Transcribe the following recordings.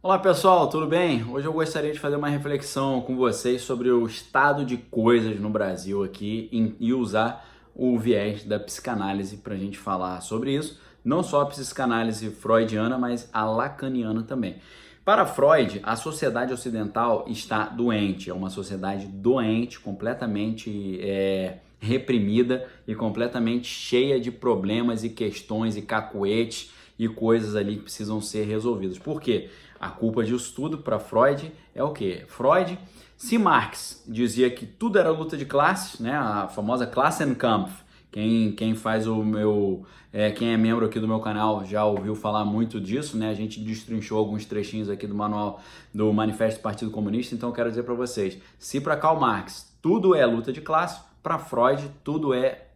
Olá pessoal, tudo bem? Hoje eu gostaria de fazer uma reflexão com vocês sobre o estado de coisas no Brasil aqui e usar o viés da psicanálise para a gente falar sobre isso. Não só a psicanálise freudiana, mas a lacaniana também. Para Freud, a sociedade ocidental está doente, é uma sociedade doente, completamente reprimida e completamente cheia de problemas e questões e cacuetes e coisas ali que precisam ser resolvidas. Por quê? A culpa disso tudo para Freud é o quê? Freud, se Marx dizia que tudo era luta de classes, né? A famosa Klassenkampf, quem faz o meu, quem é membro aqui do meu canal já ouviu falar muito disso, né? A gente destrinchou alguns trechinhos aqui do manual do Manifesto do Partido Comunista, então eu quero dizer para vocês, se para Karl Marx tudo é luta de classe, para Freud tudo é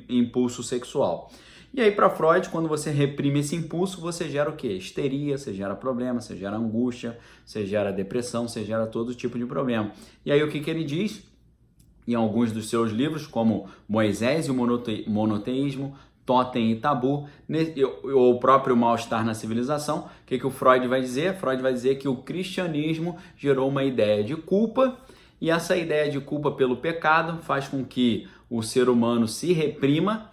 impulso sexual. E aí, para Freud, quando você reprime esse impulso, você gera o quê? Histeria, você gera problema, você gera angústia, você gera depressão, você gera todo tipo de problema. E aí, o que ele diz em alguns dos seus livros, como Moisés e o Monoteísmo, Totem e Tabu, ou o próprio Mal-Estar na Civilização, o que o Freud vai dizer? Freud vai dizer que o cristianismo gerou uma ideia de culpa, e essa ideia de culpa pelo pecado faz com que o ser humano se reprima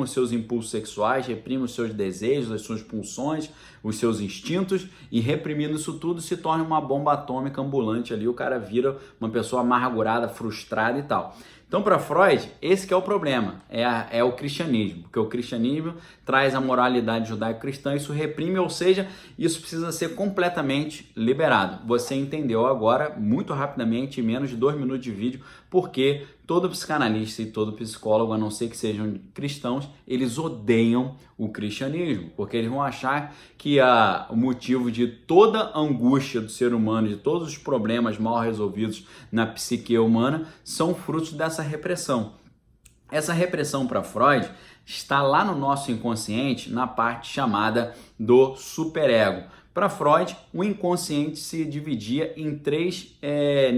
os seus impulsos sexuais, reprima os seus desejos, as suas pulsões, os seus instintos, e reprimindo isso tudo se torna uma bomba atômica ambulante ali, o cara vira uma pessoa amargurada, frustrada e tal. Então, para Freud, esse que é o problema, é o cristianismo, porque o cristianismo traz a moralidade judaico-cristã, isso reprime, ou seja, isso precisa ser completamente liberado. Você entendeu agora, muito rapidamente, em menos de 2 minutos de vídeo, porque todo psicanalista e todo psicólogo, a não ser que sejam cristãos, eles odeiam o cristianismo, porque eles vão achar que o motivo de toda a angústia do ser humano, de todos os problemas mal resolvidos na psique humana, são frutos dessa repressão. Essa repressão para Freud está lá no nosso inconsciente, na parte chamada do superego. Para Freud, o inconsciente se dividia em 3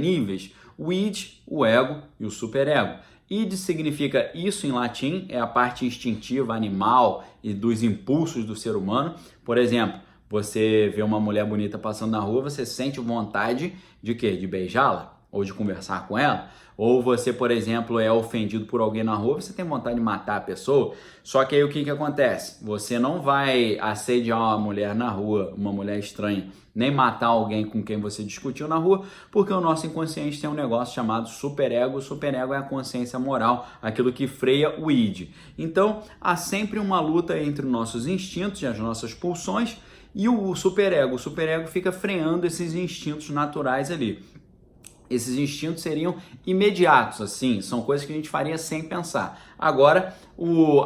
níveis: o id, o ego e o superego. Id significa isso em latim, é a parte instintiva, animal e dos impulsos do ser humano. Por exemplo, você vê uma mulher bonita passando na rua, você sente vontade de quê? De beijá-la? Ou de conversar com ela? Ou você, por exemplo, é ofendido por alguém na rua, você tem vontade de matar a pessoa? Só que aí o que acontece? Você não vai assediar uma mulher na rua, uma mulher estranha, nem matar alguém com quem você discutiu na rua, porque o nosso inconsciente tem um negócio chamado superego. O superego é a consciência moral, aquilo que freia o id. Então, há sempre uma luta entre os nossos instintos e as nossas pulsões e o superego. O superego fica freando esses instintos naturais ali. Esses instintos seriam imediatos, assim, são coisas que a gente faria sem pensar. Agora,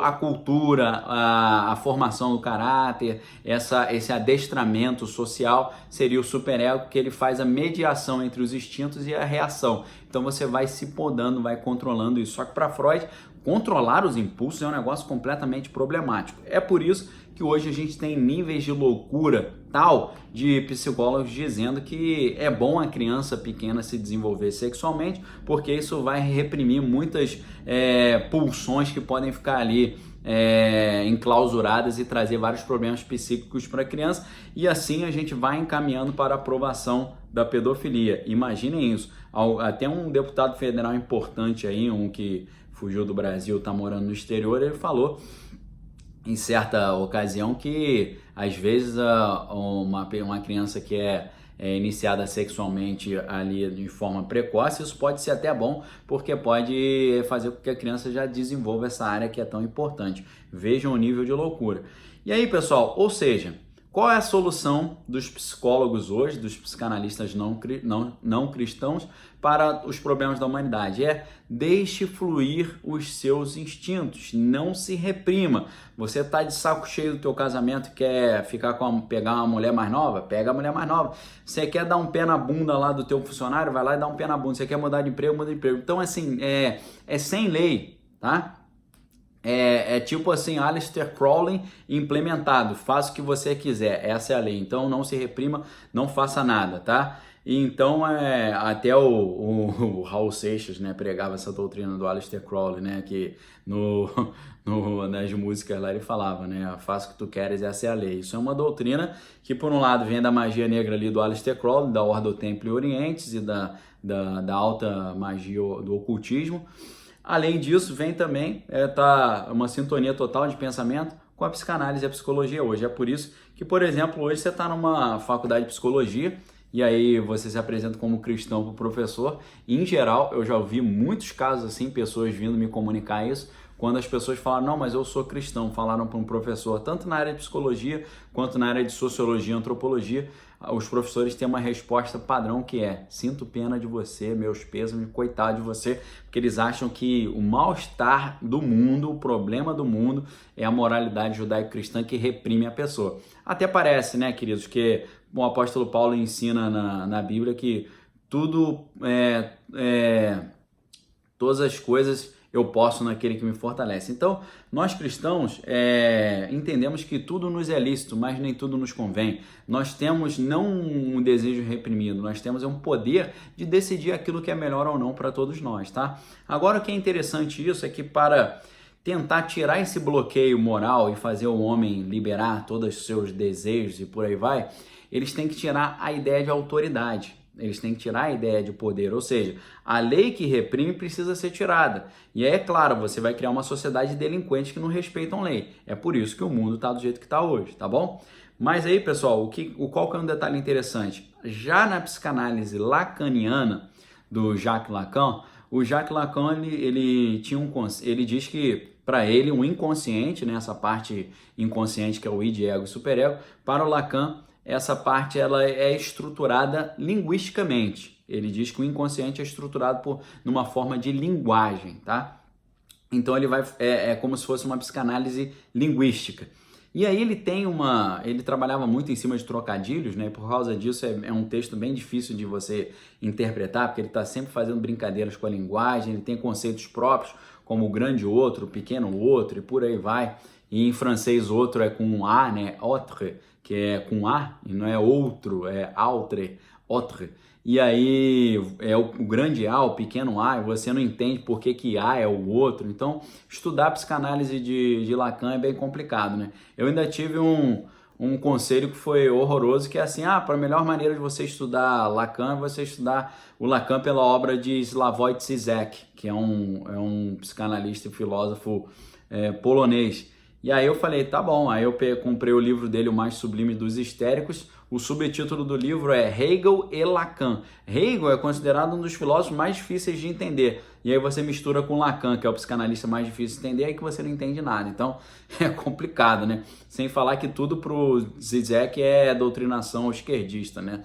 a cultura, a formação do caráter, esse adestramento social seria o superego, que ele faz a mediação entre os instintos e a reação. Então você vai se podando, vai controlando isso. Só que para Freud, controlar os impulsos é um negócio completamente problemático. É por isso que hoje a gente tem níveis de loucura tal de psicólogos dizendo que é bom a criança pequena se desenvolver sexualmente, porque isso vai reprimir muitas pulsões que podem ficar ali enclausuradas e trazer vários problemas psíquicos para a criança, e assim a gente vai encaminhando para a aprovação da pedofilia. Imaginem isso. Até um deputado federal importante aí, um que fugiu do Brasil, está morando no exterior, ele falou em certa ocasião que às vezes uma criança que é iniciada sexualmente ali de forma precoce, isso pode ser até bom, porque pode fazer com que a criança já desenvolva essa área que é tão importante. Vejam o nível de loucura. E aí, pessoal, ou seja, qual é a solução dos psicólogos hoje, dos psicanalistas não cristãos, para os problemas da humanidade? Deixe fluir os seus instintos, não se reprima. Você está de saco cheio do teu casamento e quer pegar uma mulher mais nova? Pega a mulher mais nova. Você quer dar um pé na bunda lá do teu funcionário? Vai lá e dá um pé na bunda. Você quer mudar de emprego? Muda de emprego. Então, assim, é sem lei, tá? É tipo assim, Aleister Crowley implementado, faça o que você quiser, essa é a lei, então não se reprima, não faça nada, tá? E então, até o Raul Seixas, né, pregava essa doutrina do Aleister Crowley, né, que nas músicas lá ele falava, né, faça o que tu queres, essa é a lei. Isso é uma doutrina que, por um lado, vem da magia negra ali do Aleister Crowley, da Ordo Templi Orientis e da alta magia do ocultismo. Além disso, vem também tá uma sintonia total de pensamento com a psicanálise e a psicologia hoje. É por isso que, por exemplo, hoje você está numa faculdade de psicologia e aí você se apresenta como cristão para o professor. E, em geral, eu já ouvi muitos casos assim, pessoas vindo me comunicar isso, quando as pessoas falaram, não, mas eu sou cristão, falaram para um professor, tanto na área de psicologia quanto na área de sociologia e antropologia, os professores têm uma resposta padrão que é, sinto pena de você, meus pêsames, coitado de você, porque eles acham que o mal-estar do mundo, o problema do mundo é a moralidade judaico-cristã que reprime a pessoa. Até parece, né, queridos, que o apóstolo Paulo ensina na Bíblia que tudo todas as coisas eu posso naquele que me fortalece. Então, nós cristãos entendemos que tudo nos é lícito, mas nem tudo nos convém. Nós temos não um desejo reprimido, nós temos um poder de decidir aquilo que é melhor ou não para todos nós, tá? Agora, o que é interessante isso é que para tentar tirar esse bloqueio moral e fazer o homem liberar todos os seus desejos e por aí vai, eles têm que tirar a ideia de autoridade. Eles têm que tirar a ideia de poder, ou seja, a lei que reprime precisa ser tirada. E aí, é claro, você vai criar uma sociedade de delinquentes que não respeitam lei. É por isso que o mundo está do jeito que está hoje, tá bom? Mas aí, pessoal, qual que é um detalhe interessante? Já na psicanálise lacaniana do Jacques Lacan, o Jacques Lacan ele diz que para ele o inconsciente, né, essa parte inconsciente que é o id, ego e superego, para o Lacan essa parte ela é estruturada linguisticamente. Ele diz que o inconsciente é estruturado numa forma de linguagem, tá? Então ele é como se fosse uma psicanálise linguística. E aí ele trabalhava muito em cima de trocadilhos, né? Por causa disso é um texto bem difícil de você interpretar, porque ele está sempre fazendo brincadeiras com a linguagem, ele tem conceitos próprios, como o grande outro, o pequeno outro, e por aí vai. E em francês outro é com um A, né? Autre, que é com A, e não é outro, é autre, autre. E aí é o grande A, o pequeno A, e você não entende por que A é o outro. Então, estudar a psicanálise de Lacan é bem complicado, né? Eu ainda tive um conselho que foi horroroso, que é assim, para a melhor maneira de você estudar Lacan é você estudar o Lacan pela obra de Slavoj Zizek, que é um psicanalista e filósofo polonês. E aí eu falei, tá bom, aí eu comprei o livro dele, O Mais Sublime dos Histéricos. O subtítulo do livro é Hegel e Lacan. Hegel é considerado um dos filósofos mais difíceis de entender. E aí você mistura com Lacan, que é o psicanalista mais difícil de entender, aí que você não entende nada. Então é complicado, né? Sem falar que tudo pro Zizek é doutrinação esquerdista, né?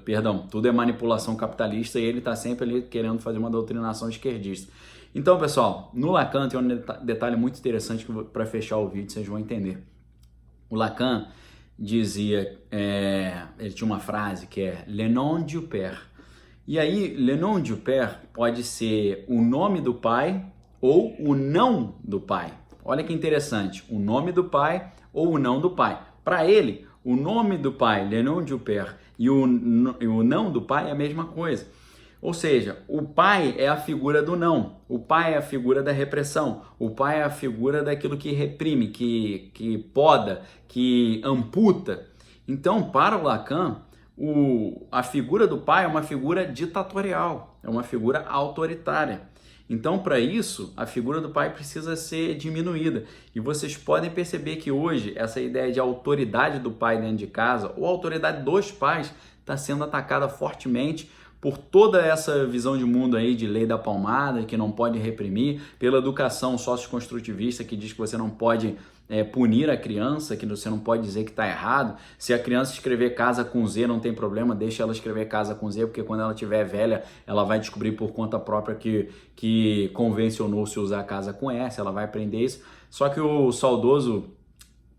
Perdão, tudo é manipulação capitalista e ele tá sempre ali querendo fazer uma doutrinação esquerdista. Então, pessoal, no Lacan tem um detalhe muito interessante que para fechar o vídeo vocês vão entender. O Lacan dizia, ele tinha uma frase que é Le nom du père. E aí, Le nom du père pode ser o nome do pai ou o não do pai. Olha que interessante, o nome do pai ou o não do pai. Para ele, o nome do pai, Le nom du père, e o não do pai é a mesma coisa. Ou seja, o pai é a figura do não, o pai é a figura da repressão, o pai é a figura daquilo que reprime, que poda, que amputa. Então, para o Lacan, a figura do pai é uma figura ditatorial, é uma figura autoritária. Então, para isso, a figura do pai precisa ser diminuída. E vocês podem perceber que hoje, essa ideia de autoridade do pai dentro de casa, ou autoridade dos pais, está sendo atacada fortemente por toda essa visão de mundo aí de lei da palmada, que não pode reprimir, pela educação socioconstrutivista, que diz que você não pode punir a criança, que você não pode dizer que está errado. Se a criança escrever casa com Z, não tem problema, deixa ela escrever casa com Z, porque quando ela estiver velha, ela vai descobrir por conta própria que convencionou-se usar casa com S, ela vai aprender isso. Só que o saudoso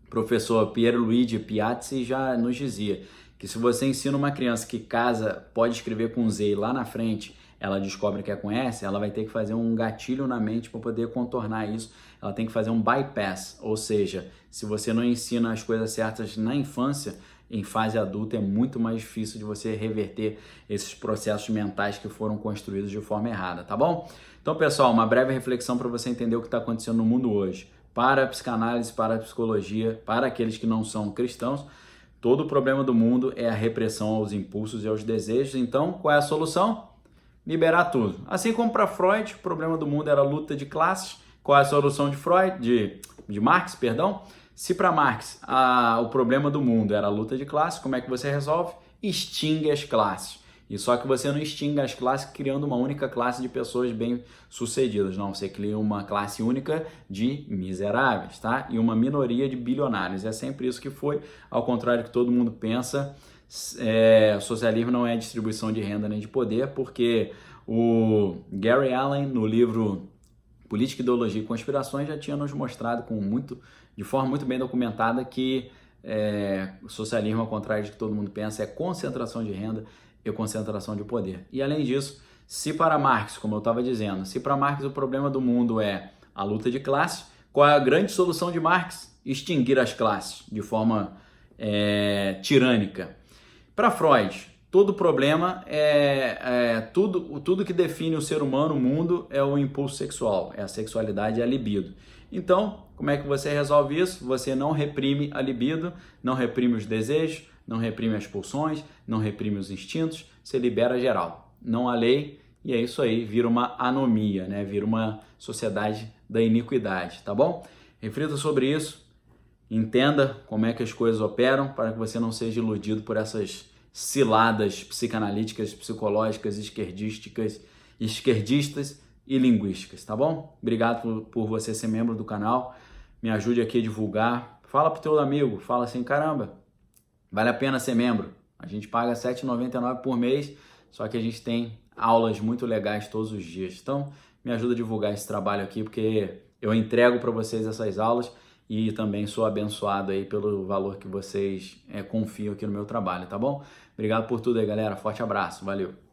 professor Pierluigi Piazzi já nos dizia que se você ensina uma criança que casa pode escrever com Z e lá na frente ela descobre que é com S, ela vai ter que fazer um gatilho na mente para poder contornar isso. Ela tem que fazer um bypass, ou seja, se você não ensina as coisas certas na infância, em fase adulta é muito mais difícil de você reverter esses processos mentais que foram construídos de forma errada, tá bom? Então, pessoal, uma breve reflexão para você entender o que está acontecendo no mundo hoje. Para a psicanálise, para a psicologia, para aqueles que não são cristãos, todo o problema do mundo é a repressão aos impulsos e aos desejos. Então, qual é a solução? Liberar tudo. Assim como para Freud, o problema do mundo era a luta de classes. Qual é a solução de Freud? De Marx, perdão? Se para Marx o problema do mundo era a luta de classes, como é que você resolve? Extingue as classes. E só que você não extingue as classes criando uma única classe de pessoas bem-sucedidas. Não, você cria uma classe única de miseráveis, tá? E uma minoria de bilionários. É sempre isso que foi, ao contrário do que todo mundo pensa. Socialismo não é distribuição de renda nem de poder, porque o Gary Allen, no livro Política, Ideologia e Conspirações, já tinha nos mostrado de forma muito bem documentada que o socialismo, ao contrário de que todo mundo pensa, é concentração de renda e concentração de poder. E além disso, se para Marx, como eu estava dizendo, se para Marx o problema do mundo é a luta de classe, qual é a grande solução de Marx? Extinguir as classes de forma tirânica. Para Freud, todo problema tudo que define o ser humano, o mundo, é o impulso sexual, é a sexualidade e a libido. Então, como é que você resolve isso? Você não reprime a libido, não reprime os desejos, não reprime as pulsões, não reprime os instintos, você libera geral. Não há lei e é isso aí, vira uma anomia, né? Vira uma sociedade da iniquidade, tá bom? Reflita sobre isso, entenda como é que as coisas operam para que você não seja iludido por essas ciladas psicanalíticas, psicológicas, esquerdistas e linguísticas, tá bom? Obrigado por você ser membro do canal, me ajude aqui a divulgar, fala pro teu amigo, fala assim, caramba, vale a pena ser membro, a gente paga R$ 7,99 por mês, só que a gente tem aulas muito legais todos os dias, então me ajuda a divulgar esse trabalho aqui, porque eu entrego para vocês essas aulas e também sou abençoado aí pelo valor que vocês confiam aqui no meu trabalho, tá bom? Obrigado por tudo aí, galera, forte abraço, valeu!